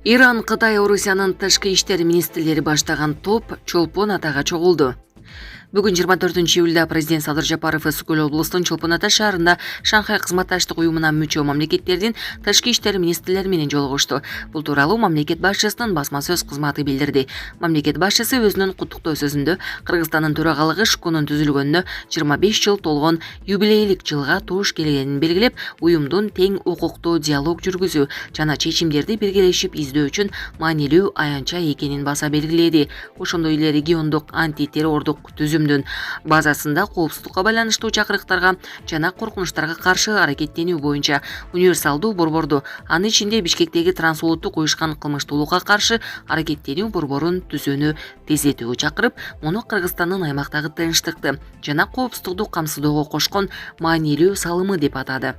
Иран, Кытай, Орусиянын тышкы иштер министрлери баштаган топ Чолпон атага чогулду. Бүгүн 24-июлда президент Садыр Жапаров Ысыкөл облустун Чолпон ата шаарында Шанхай кызматташтык уюмуна мүчө мамлекеттердин тышкы иштер министрлери менен жолугушту. Бул тууралуу мамлекет башчысынын басма сөз кызматы билдирди. Мамлекет башчысы өзүнүн куттуктоо сөзүндө Кыргызстандын төрагалыгы ШКУнун түзүлгөнүнө 25 жыл толгон юбилейлик жылга тууш келгенин белгилеп, уюмдун тең укуктуу диалог жүргүзүү жана чечимдерди биргелешип издөө үчүн маанилүү аянтча экенин баса белгиледи. Ошондой эле региондук антитеррордук түзүмдүн базасында коопсуздукка байланыштуу чакырыктарга жана коркунучтарга каршы аракеттенүү боюнча универсалдуу борборду, анын ичинде Бишкектеги трансулуттук уюшкан кылмыштуулукка каршы аракеттенүү борборун түзүүнү тездетүүгө чакырып, муну Кыргызстандын аймактагы тынчтыкты жана коопсуздукту камсыздоого кошкон маанилүү салымы деп атады.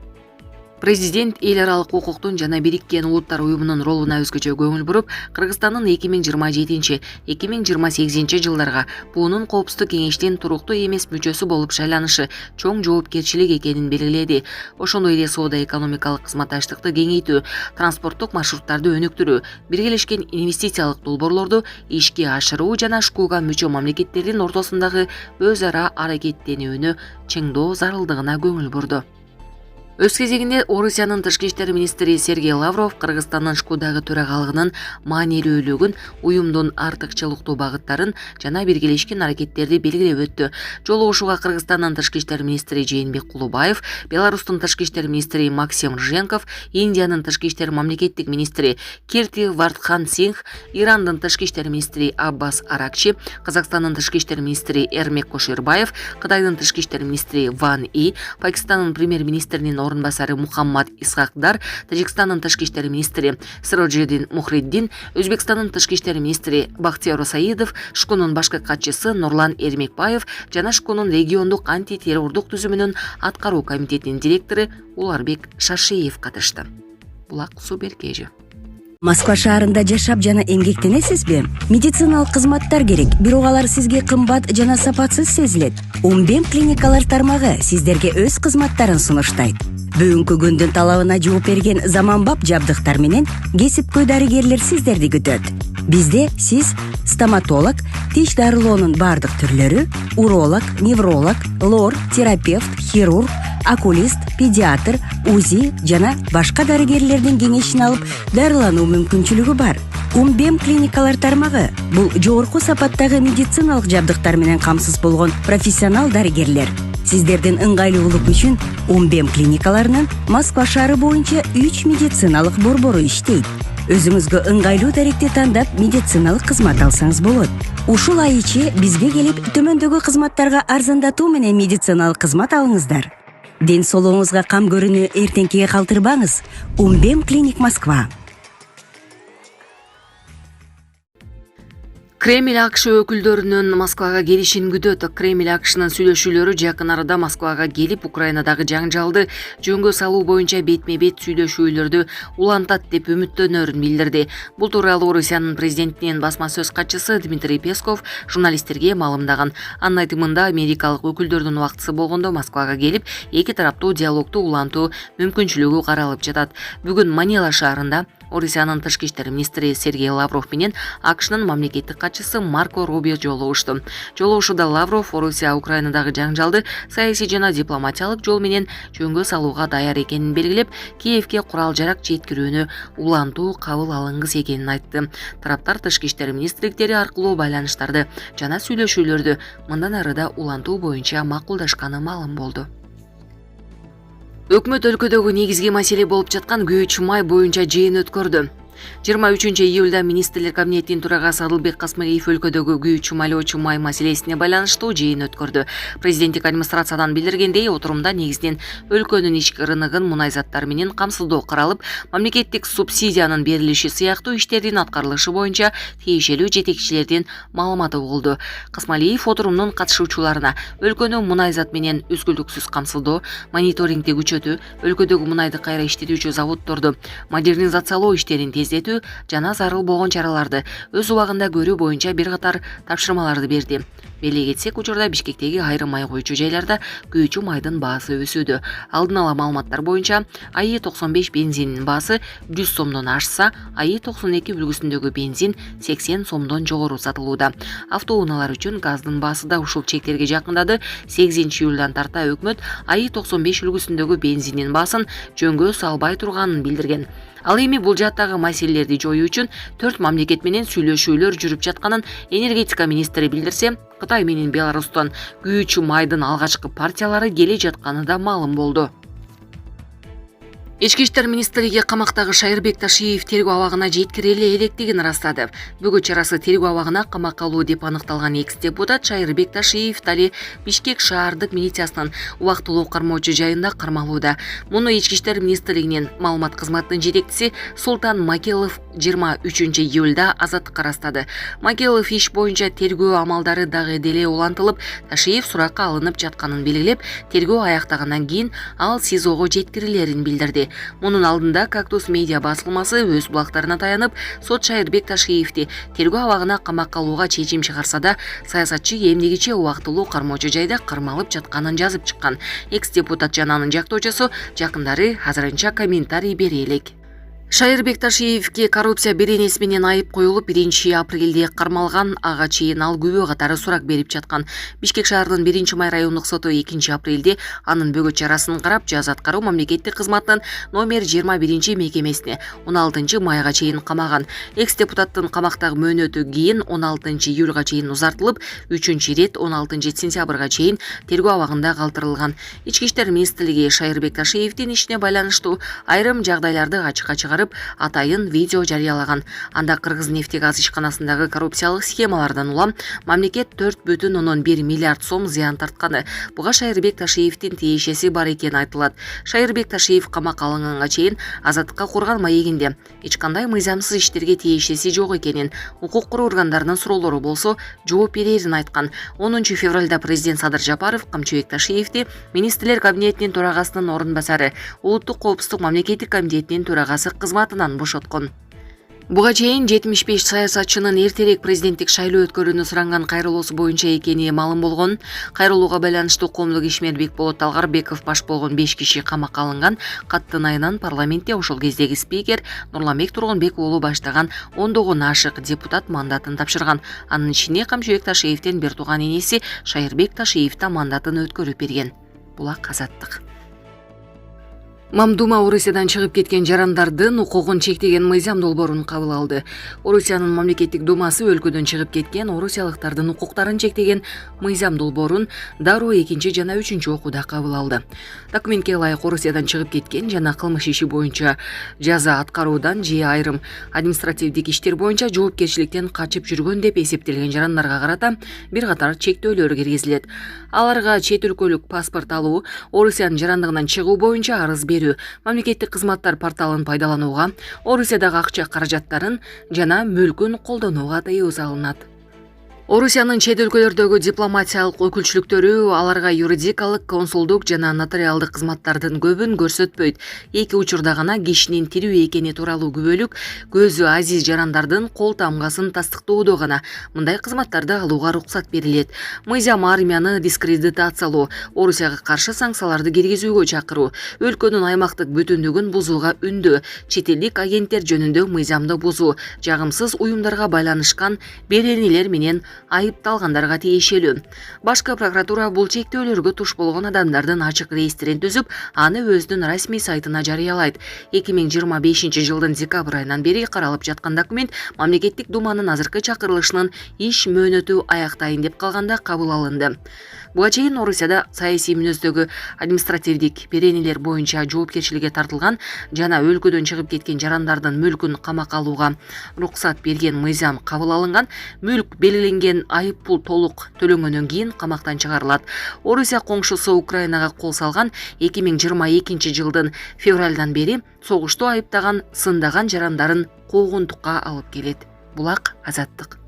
Президент эл аралык укуктун жана Бириккен Улуттар уюмунун ролуна өзгөчө көңүл буруп, Кыргызстандын 2027-2028 жылдарга буунун коопсуздук кеңештин туруктуу эмес мүчөсү болуп шайланышы чоң жоопкерчилик экенин белгиледи. Ошондой эле соода-экономикалык кызматташтыкты кеңейтүү, транспорттук маршруттарды өнүктүрүү, биргелешкен инвестициялык долбоорлорду ишке ашыруу жана ШКУга мүчө мамлекеттердин ортосундагы өз ара аракеттенүүнү чыңдоо зарылдыгына көңүл бурду. Өз кезегинде Орусиянын тышкы иштер министри Сергей Лавров Кыргызстандын ШКУдагы төрагалыгынын маанилүүлүгүн, уюмдун артыкчылыктуу багыттарын жана биргелешкен аракеттерди белгилеп өттү. Жолугушууга Кыргызстандын тышкы иштер министри Жээнбек Кулубаев, Беларустун тышкы иштер министри Максим Рженков, Индиянын тышкы иштер мамлекеттик министри Кирти Вардхан Сингх, Ирандын тышкы иштер министри Аббас Аракчи, Казакстандын тышкы иштер министри Эрмек Кошербаев, Кытайдын тышкы иштер министри Ван И, Пакистандын премьер-министринин орынбасары Мухаммад Исхакдар, Тажикстандын тышкы иштер министри Сироджидин Мухриддин, Өзбекстандын тышкы иштер министри Бактиёр Саидов, ШКУнун башкы катчысы Нурлан Эрмекбаев жана ШКУнун региондук антитеррордук түзүмүнүн аткаруу комитетинин директору Уларбек Шашиев катышты. Булак Суберкежи. Москва шаарында жашап жана эмгектенесизби? Медициналык кызматтар керек, бирок алар сизге кымбат жана сапатсыз сезилет. Умбем клиникалар тармагы сиздерге өз кызматтарын сунуштайт. Бүгүнкү күндүн талабына жооп берген заманбап жабдыктар менен кесипкөй дарыгерлер сиздерди күтөт. Бизде сиз стоматолог, тиш дарылоонун бардык түрлөрү, уролог, невролог, лор, терапевт, хирург, окулист, педиатр, УЗИ жана башка дарыгерлердин кеңешин алып дарылануу мүмкүнчүлүгү бар. Умбем клиникалар тармагы бул жогорку сапаттагы медициналык жабдыктар менен камсыз болгон профессионал дарыгерлер. Сиздердин ыңгайлуулук үчүн Умбем клиникаларынын Москва шаары боюнча 3 медициналык борбору иштейт. Өзүңүзгө ыңгайлуу даректи тандап медициналык кызмат алсаңыз болот. Ушул ай ичи бизге келип төмөндөгү кызматтарга арзандатуу менен медициналык кызмат алыңыздар. Ден соолугуңузга кам көрүүнү эртеңкиге калтырбаңыз. Умбем клиник Москва. Кремль АКШ өкүлдөрүнүн Москвага келишин күтөт. Кремль АКШнын сүйлөшүүлөрү жакын арада Москвага келип, Украинадагы жаңжалды жөнгө салуу боюнча бетме-бет сүйлөшүүлөрдү улантат деп үмүттөнөрүн билдирди. Бул тууралуу Орусиянын президентинин басма сөз катчысы Дмитрий Песков журналисттерге маалымдаган. Анын айтымында америкалык өкүлдөрдүн убактысы болгондо Москвага келип, эки тараптуу диалогду улантуу мүмкүнчүлүгү каралып жатат. Бүгүн Манила шаарында Орусиянын тышкы иштер министри Сергей Лавров менен АКШнын мамлекеттик катчысы Марко Рубио жолугушту. Жолугушууда Лавров Орусия Украинадагы жаңжалды саясий жана дипломатиялык жол менен жөнгө салууга даяр экенин белгилеп, Киевге курал-жарак жеткирүүнү улантуу кабыл алынгыс экенин айтты. Тараптар тышкы иштер министрликтери аркылуу байланыштарды жана сүйлөшүүлөрдү мындан ары да улантуу боюнча макулдашканы маалым болду. Өкмөт өлкөдөгү негизги маселе болуп жаткан күйүүчү май боюнча жыйын өткөрдү. 23-июлда министрлер кабинетинин төрагасы Адылбек Касмалиев өлкөдөгү күйүүчү малоочу май маселесине байланыштуу жыйын өткөрдү. Президенттик администрациядан билдиргендей, отурумда негизинен өлкөнүн ички рыногун мунай заттары менен камсыздоо каралып, мамлекеттик субсидиянын берилиши сыяктуу иштердин аткарылышы боюнча тиешелүү жетекчилердин маалыматы болду. Касмалиев отурумдун катышуучуларына өлкөнү мунай зат менен үзгүлтүксүз камсыздоо, мониторингди күчөтүү, өлкөдөгү мунайды кайра иштетүүчү заводдорду модернизациялоо иштерин тездетүү жана зарыл болгон чараларды өз убагында көрүү боюнча бир катар тапшырмаларды берди. Беле кетсек, учурда Бишкектеги айрым май койчу жайларда күйүүчү майдын баасы өсүүдө. Алдын ала маалыматтар боюнча АИ 95 бензинин баасы 100 сомдон ашса, АИ 92 үлгүсүндөгү бензин 80 сомдон жогору сатылууда. Автоунаалар үчүн газдын баасы да ушул чектерге жакындады. 8-июлдан тарта өкмөт АИ 95 үлгүсүндөгү бензинин баасын жөнгө салбай турганын билдирген. Ал эми бул жааттагы маселелерди жоюу үчүн 4 мамлекет менен сүйлөшүүлөр жүрүп жатканын энергетика министри билдирсе, Кытай менен Беларустан күйүүчү майдын алгачкы партиялары келе жатканы да маалым болду. Ички иштер министрлиги камактагы Шайырбек Ташиев тергөө абагына жеткириле электигин ырастады. Бөгөт чарасы тергөө абагына камакка алуу деп аныкталган экс-депутат Шайырбек Ташиев дали Бишкек шаардык милициясынын убактылуу кармоочу жайында кармалууда. Муну ички иштер министрлигинин маалымат кызматынын жетекчиси Султан Макелов 23-июлда азаттыкка ырастады. Макелов иш боюнча тергөө амалдары дагы деле улантылып, Ташиев суракка алынып жатканын белгилеп, тергөө аяктагандан кийин ал СИЗОго жеткирилерин билдирди. Мунун алдында Кактус медиа басылмасы өз булактарына таянып, сот Шайырбек Ташиевди тергөө абагына камакка алууга чечим чыгарса да, саясатчы эмнегиче убактылуу кармоочу жайда кармалып жатканын жазып чыккан. Экс-депутат жана анын жактоочусу жакындары азырынча комментарий бере элек. Шайырбек Ташиевке коррупция беренеси менен айып коюлуп 1-апрелде кармалган, ага чейин ал күбө катары сурак берип жаткан. Бишкек шаарынын 1-май райондук соту 2-апрелде анын бөгөт чарасын карап, жаза аткаруу мамлекеттик кызматынын номер 21 мекемесине 16-майга чейин камаган. Экс-депутаттын камактагы мөөнөтү кийин 16-июлга чейин узартылып, 3-рет 16-сентябрга чейин тергөө абагында калтырылган. Ички иштер министрлиги Шайырбек Ташиевдин ишине байланыштуу айрым жагдайларды ачыкка чыгарып, атайын видео жарыялаган. Анда Кыргыз нефти газ ишканасындагы коррупциялык схемалардан улам мамлекет 4,1 миллиард сом зыян тартканы. Буга Шайырбек Ташиевдин тиешеси бар экени айтылат. Шайырбек Ташиев камакка алынганга чейин азаттыкка курган маегинде эч кандай мыйзамсыз иштерге тиешеси жок экенин, укук коргоо органдарынын суроолору болсо жооп берерин айткан. 10 февралда президент Садыр Жапаров Камчыбек Ташиевди министрлер кабинетинин төрагасынын орун басары, улуттук коопсуздук мамлекеттик комитетинин төрагасы кызматынан бошоткон. Буга чейин 75 саясатчынын эртерээк президенттик шайлоо өткөрүүнү суранган кайрылуусу боюнча экени маалым болгон. Кайрылууга байланыштуу коомдук ишмер Бекболот Талгарбеков баш болгон 5 киши камакка алынган. Каттын айынан парламентте ошол кездеги спикер Нурламек Тургунбек уулу баштаган 10-дон ашык депутат мандатын тапшырган. Анын ичине Камчыбек Ташиевдин бир тууган энеси Шайырбек Ташиев да мандатын өткөрүп берген. Булак азаттык. Мамдума Орусиядан чыгып кеткен жарандардын укугун чектеген мыйзам долбоорун кабыл алды. Орусиянын мамлекеттик думасы өлкөдөн чыгып кеткен орусиялыктардын укуктарын чектеген мыйзам долбоорун дароо 2 жана 3 окууда кабыл алды. Документке ылайык Орусиядан чыгып кеткен жана кылмыш иши боюнча жаза аткаруудан же айрым административдик иштер боюнча жоопкерчиликтен качып жүргөн деп эсептелген жарандарга карата бир катар чектөөлөр киргизилет. Аларга чет өлкөлүк паспорт алуу, Орусиянын жарандыгынан чыгуу боюнча арыз берүү, мамлекеттик кызматтар порталын пайдаланууга, Орусиядагы акча каражаттарын жана мүлкүн колдонууга тыюу салынат. Орусиянын чет өлкөлөрдөгү дипломатиялык өкүлчүлүктөрү аларга юридикалык, консулдук жана нотариалдык кызматтардын көбүн көрсөтпөйт. Эки учурда гана кишинин тирүү экени тууралуу күбөлүк көзү азиз жарандардын кол тамгасын тастыктоодо гана мындай кызматтарды алууга уруксат берилет. Мыйзам армияны дискредитациялоо, Орусияга каршы санкцияларды киргизүүгө чакыруу, өлкөнүн аймактык бүтүндүгүн бузууга үндөө, чет элдик агенттер жөнүндө мыйзамды бузуу, жагымсыз уюмдарга байланышкан беренелер менен айыпталгандарга тиешелүү. Башкы прокуратура бул чектөөлөргө туш болгон адамдардын ачык реестрин түзүп, аны өзүнүн расмий сайтына жарыялайт. 2025 жылдын декабрь айынан бери каралып жаткан документ мамлекеттик думанын азыркы чакырылышынын иш мөөнөтү аяктайын деп калганда кабыл алынды. Буга чейин Орусияда саясий мүнөздөгү административдик беренелер боюнча жоопкерчиликке тартылган жана өлкөдөн чыгып кеткен жарандардын мүлкүн камакка алууга уруксат берген мыйзам кабыл алынган. Мүлк белгиленген айып пул толук төлөнгөндөн кийин камактан чыгарылат. Орусия коңшусу Украинага кол салган 2022 жылдын февралдан бери согушту айыптаган, сындаган жарандарын куугунтукка алып келет. Булак азаттык.